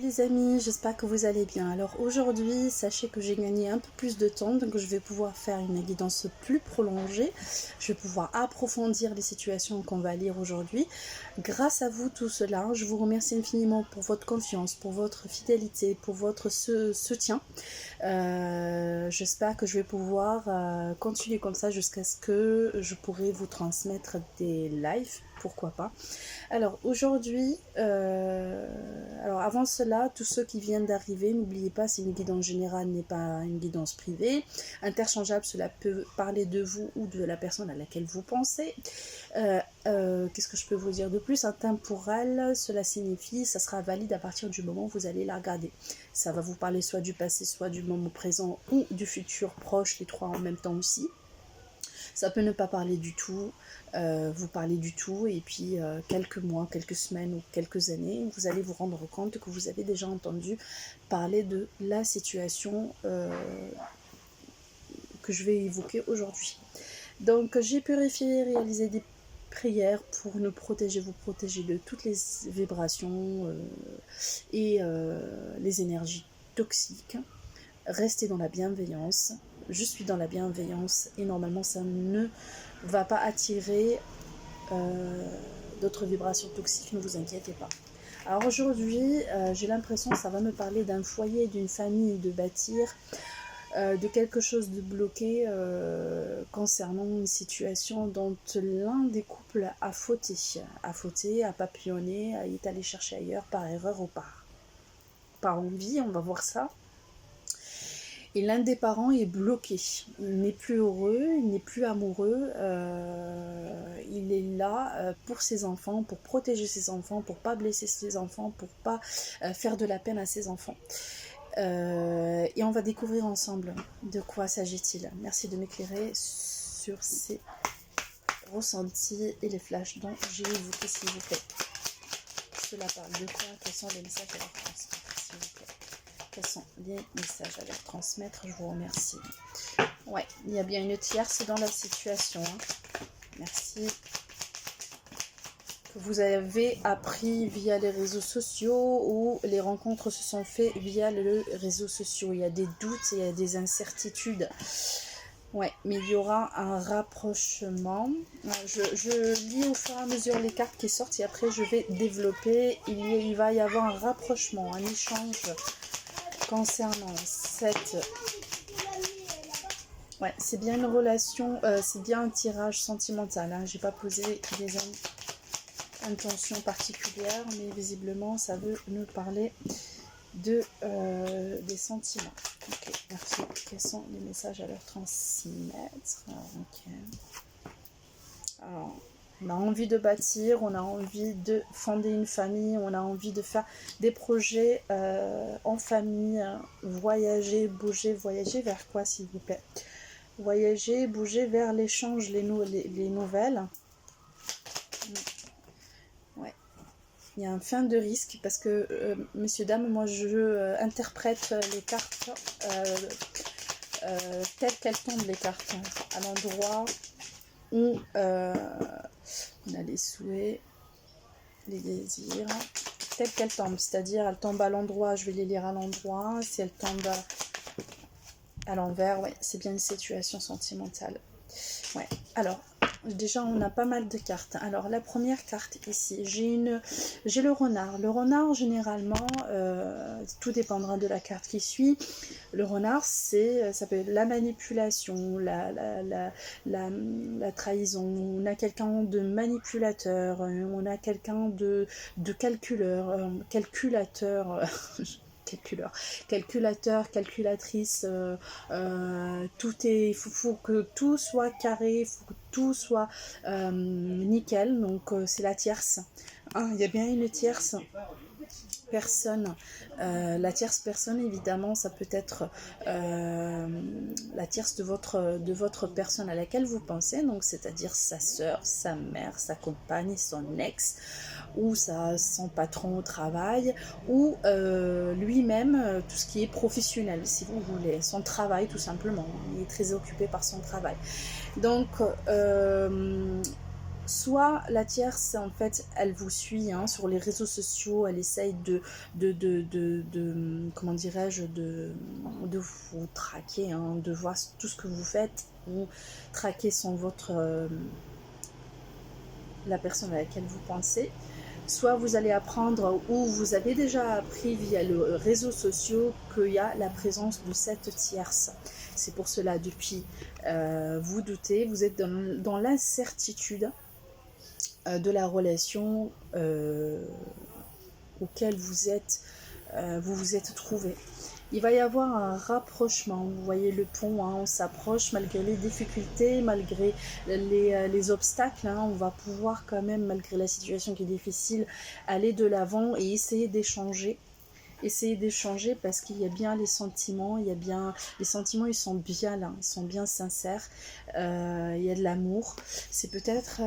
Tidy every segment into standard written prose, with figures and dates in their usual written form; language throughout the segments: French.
les amis, j'espère que vous allez bien. Alors aujourd'hui, sachez que j'ai gagné un peu plus de temps, donc je vais pouvoir faire une guidance plus prolongée. Je vais pouvoir approfondir les situations qu'on va lire aujourd'hui. Grâce à vous tout cela, je vous remercie infiniment pour votre confiance, pour votre fidélité, pour votre soutien. J'espère que je vais pouvoir continuer comme ça jusqu'à ce que je pourrai vous transmettre des lives, pourquoi pas. Alors aujourd'hui, alors avant cela, tous ceux qui viennent d'arriver, n'oubliez pas, c'est une guidance générale, n'est pas une guidance privée. Interchangeable, cela peut parler de vous ou de la personne à laquelle vous pensez. Qu'est-ce que je peux vous dire de plus? Intemporel, cela signifie, ça sera valide à partir du moment où vous allez la regarder. Ça va vous parler soit du passé, soit du moment présent ou du futur proche, les trois en même temps aussi. Ça peut ne pas parler du tout, vous parler du tout, et puis quelques mois, quelques semaines ou quelques années, vous allez vous rendre compte que vous avez déjà entendu parler de la situation que je vais évoquer aujourd'hui. Donc j'ai purifié, réalisé des prières pour nous protéger, vous protéger de toutes les vibrations et les énergies toxiques. Restez dans la bienveillance. Je suis dans la bienveillance et normalement ça ne va pas attirer d'autres vibrations toxiques, ne vous inquiétez pas. Alors aujourd'hui, j'ai l'impression que ça va me parler d'un foyer, d'une famille, de bâtir, de quelque chose de bloqué concernant une situation dont l'un des couples a fauté, a papillonné, est allé chercher ailleurs par erreur ou par envie, on va voir ça. Et l'un des parents est bloqué, il n'est plus heureux, il n'est plus amoureux, il est là pour ses enfants, pour protéger ses enfants, pour pas blesser ses enfants, pour pas faire de la peine à ses enfants. Et on va découvrir ensemble de quoi s'agit-il. Merci de m'éclairer sur ces ressentis et les flashs dont j'ai évoqué, s'il vous plaît. Cela parle de quoi? Quels sont les messages à leur transmettre, s'il vous plaît? Quels sont les messages à leur transmettre? Je vous remercie. Ouais, il y a bien une tierce dans la situation. Merci. Que vous avez appris via les réseaux sociaux ou les rencontres se sont faites via les réseaux sociaux. Il y a des doutes, il y a des incertitudes. Ouais, mais il y aura un rapprochement. Je lis au fur et à mesure les cartes qui sortent et après je vais développer. Il va y avoir un rapprochement, un échange concernant cette... Ouais, c'est bien une relation, c'est bien un tirage sentimental. Hein. J'ai pas posé des intentions particulières, mais visiblement ça veut nous parler de des sentiments. Ok, merci. Quels sont les messages à leur transmettre? Ok. Alors, on a envie de bâtir, on a envie de fonder une famille, on a envie de faire des projets en famille, voyager, bouger, voyager vers quoi s'il vous plaît? Voyager, bouger vers l'échange, les nouvelles. Ouais. Il y a un fin de risque parce que, messieurs, dames, moi je interprète les cartes telles qu'elles tombent, les cartes, à l'endroit où on a les souhaits, les désirs, telles qu'elles tombent, c'est-à-dire elles tombent à l'endroit, je vais les lire à l'endroit, si elles tombent à l'envers, ouais, c'est bien une situation sentimentale. Ouais, alors, déjà on a pas mal de cartes. Alors la première carte ici, j'ai le renard. Le renard généralement, tout dépendra de la carte qui suit. Le renard, ça peut être la manipulation, la trahison. On a quelqu'un de manipulateur, on a quelqu'un de calculeur, calculateur, calculatrice, il faut que tout soit carré, il faut que tout soit nickel, donc c'est la tierce. Il y a bien une tierce personne. La tierce personne, évidemment, ça peut être la tierce de votre personne à laquelle vous pensez, donc c'est-à-dire sa sœur, sa mère, sa compagne, son ex, ou son patron au travail, ou lui-même, tout ce qui est professionnel, si vous voulez, son travail tout simplement. Il est très occupé par son travail. Donc, soit la tierce, en fait, elle vous suit hein, sur les réseaux sociaux, elle essaye comment dirais-je, de vous traquer, hein, de voir tout ce que vous faites, ou traquer sans votre... la personne à laquelle vous pensez. Soit vous allez apprendre, ou vous avez déjà appris via les réseaux sociaux qu'il y a la présence de cette tierce. C'est pour cela, depuis, vous doutez, vous êtes dans l'incertitude de la relation auquel vous vous êtes trouvé. Il va y avoir un rapprochement, vous voyez le pont, hein, on s'approche malgré les difficultés, malgré les obstacles, hein, on va pouvoir quand même, malgré la situation qui est difficile, aller de l'avant et essayer d'échanger. Essayez d'échanger parce qu'il y a bien les sentiments, les sentiments ils sont bien là, ils sont bien sincères, il y a de l'amour. C'est peut-être,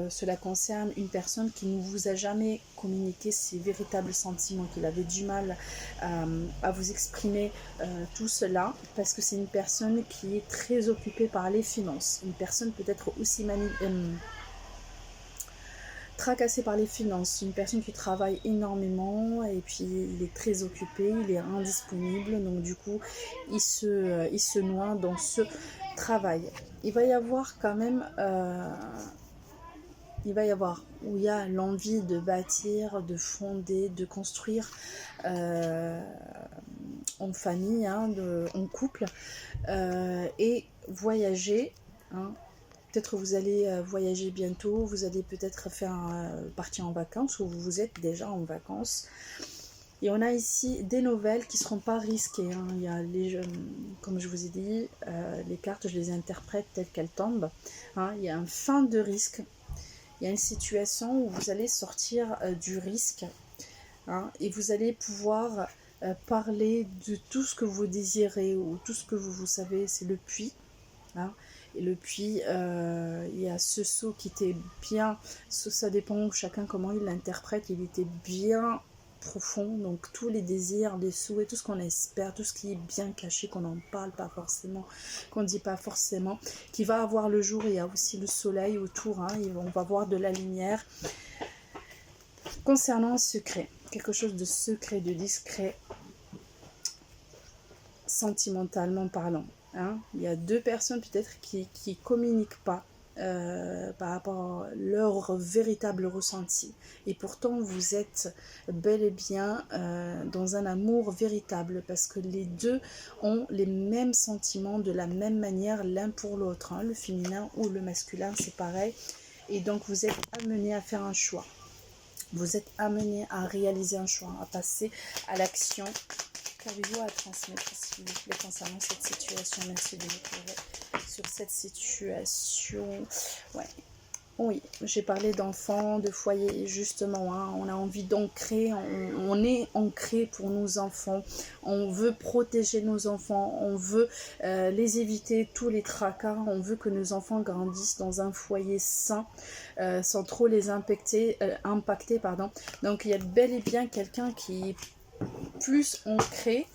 cela concerne une personne qui ne vous a jamais communiqué ses véritables sentiments, qu'il avait du mal à vous exprimer tout cela, parce que c'est une personne qui est très occupée par les finances, une personne peut-être aussi tracassé par les finances, une personne qui travaille énormément et puis il est très occupé, il est indisponible, donc du coup il se noie dans ce travail. Il va y avoir quand même, où il y a l'envie de bâtir, de fonder, de construire en famille, hein, en couple, et voyager, hein. Peut-être vous allez voyager bientôt, vous allez peut-être faire partir en vacances, ou vous êtes déjà en vacances. Et on a ici des nouvelles qui ne seront pas risquées, hein. Il y a comme je vous ai dit, les cartes, je les interprète telles qu'elles tombent, hein. Il y a un fin de risque, il y a une situation où vous allez sortir du risque, hein, et vous allez pouvoir parler de tout ce que vous désirez, ou tout ce que vous savez, c'est le puits, hein. Et le puits, il y a ce saut qui était bien, ça dépend chacun comment il l'interprète, il était bien profond, donc tous les désirs, les souhaits, tout ce qu'on espère, tout ce qui est bien caché, qu'on n'en parle pas forcément, qu'on ne dit pas forcément, qui va avoir le jour. Il y a aussi le soleil autour, hein, on va voir de la lumière. Concernant un secret, quelque chose de secret, de discret, sentimentalement parlant. Hein, il y a deux personnes peut-être qui communiquent pas par rapport à leur véritable ressenti, et pourtant vous êtes bel et bien dans un amour véritable, parce que les deux ont les mêmes sentiments de la même manière l'un pour l'autre, hein, le féminin ou le masculin c'est pareil, et donc vous êtes amenés à faire un choix, vous êtes amenés à réaliser un choix, à passer à l'action. Qu'avez-vous à transmettre, s'il vous plaît, concernant cette situation? Merci de m'éclairer sur cette situation. Ouais. Oui, j'ai parlé d'enfants, de foyer, justement, hein, on a envie d'ancrer, on est ancré pour nos enfants, on veut protéger nos enfants, on veut les éviter tous les tracas, on veut que nos enfants grandissent dans un foyer sain, sans trop les impacter, pardon. Donc il y a bel et bien quelqu'un qui est plus ancré,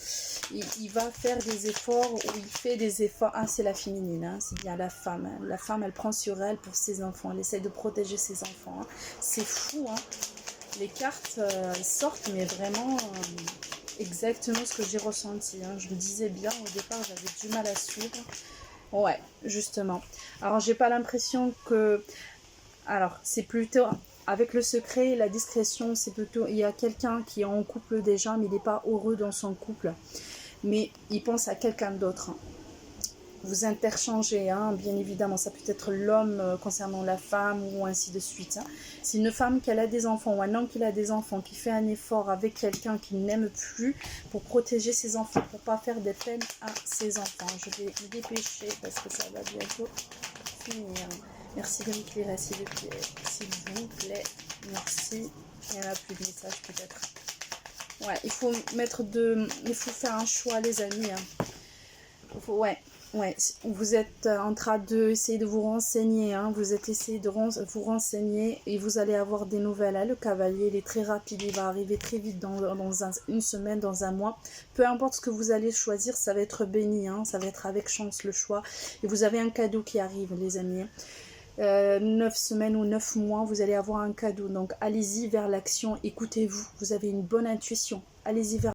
il va faire des efforts, ou il fait des efforts. Ah, c'est la féminine, hein, c'est bien la femme, hein. La femme, elle prend sur elle pour ses enfants, elle essaie de protéger ses enfants, hein. C'est fou, hein. Les cartes sortent, mais vraiment exactement ce que j'ai ressenti, hein. Je me disais bien au départ, j'avais du mal à suivre. Ouais, justement. Alors j'ai pas l'impression que... Alors c'est plutôt... Avec le secret, la discrétion, c'est plutôt... Il y a quelqu'un qui est en couple déjà, mais il n'est pas heureux dans son couple. Mais il pense à quelqu'un d'autre. Vous interchangez, hein, bien évidemment. Ça peut être l'homme concernant la femme, ou ainsi de suite, hein. C'est une femme qui a des enfants, ou un homme qui a des enfants, qui fait un effort avec quelqu'un qu'il n'aime plus pour protéger ses enfants, pour ne pas faire des peines à ses enfants. Je vais me dépêcher parce que ça va bientôt finir. Merci de m'éclairer, s'il vous plaît. Merci. Il n'y en a plus de messages peut-être. Ouais, il faut faire un choix, les amis, hein. Ouais, vous êtes en train d'essayer de vous renseigner, hein. Vous êtes essayé de vous renseigner, et vous allez avoir des nouvelles, hein. Le cavalier, il est très rapide, il va arriver très vite dans une semaine, dans un mois. Peu importe ce que vous allez choisir, ça va être béni, hein. Ça va être avec chance le choix. Et vous avez un cadeau qui arrive, les amis. 9 semaines ou 9 mois, vous allez avoir un cadeau. Donc allez-y vers l'action, écoutez-vous, vous avez une bonne intuition. Allez-y vers